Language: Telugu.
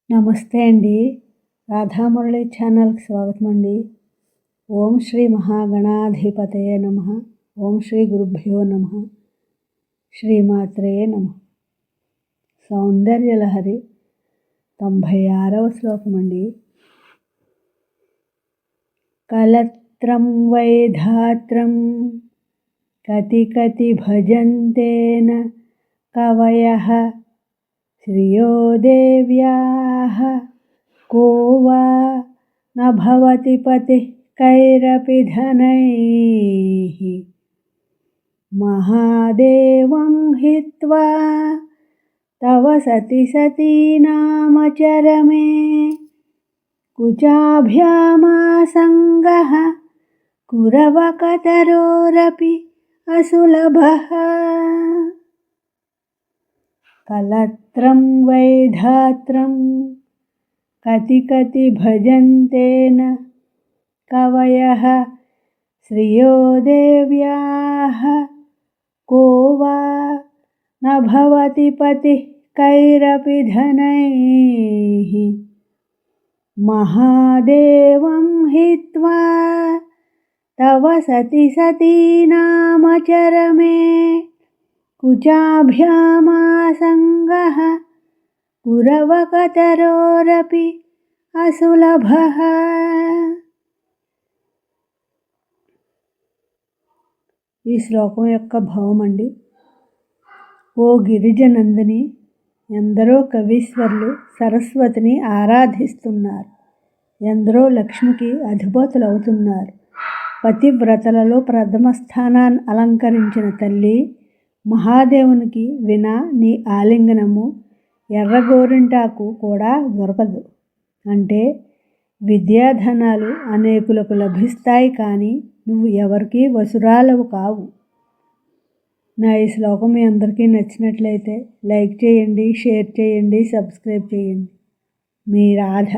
నమస్తే అండి. రాధామురళి ఛానల్కి స్వాగతం అండి. ఓం శ్రీ మహాగణాధిపతయే నమః. ఓం శ్రీ గురుభ్యో నమః. శ్రీమాత్రే నమః. సౌందర్యలహరి 96వ శ్లోకం అండి. కలత్రం వైధాత్రం కతి కతి భజంతేన కవయః శ్రియో దేవ్యాః కో వా న భవతి పతిః కైరపి ధనైః మహాదేవం హిత్వా తవ సతి సతీనామచరమే కుచాభ్యామాసంగః కురవకతరోరపి అసులభః. కలత్రం వైధాత్రం కతి కతి భజంతేన కవయః శ్రియో దేవ్యాః కో వా న భవతి పతిః కైరపి ధనైః మహాదేవం హిత్వా తవ సతి సతీనామచరమే కుచాభ్యామాసంగః కురవకతరోరపి అసులభః. ఈ శ్లోకం యొక్క భావం అండి. ఓ గిరిజనందిని, ఎందరో కవీశ్వరులు సరస్వతిని ఆరాధిస్తున్నారు. ఎందరో లక్ష్మికి అధిపతులు అవుతున్నారు. పతివ్రతలలో ప్రథమ స్థానాన్ని అలంకరించిన తల్లి మహాదేవునికి వినా నీ ఆలింగనము ఎర్రగోరింటాకు కూడా దొరకదు. అంటే విద్యాధనాలు అనేకులకు లభిస్తాయి, కానీ నువ్వు ఎవరికీ వసురాలవు కావు. నా ఈ శ్లోకం మీ అందరికీ నచ్చినట్లయితే లైక్ చేయండి, షేర్ చేయండి, సబ్స్క్రైబ్ చేయండి. మీ రాధ.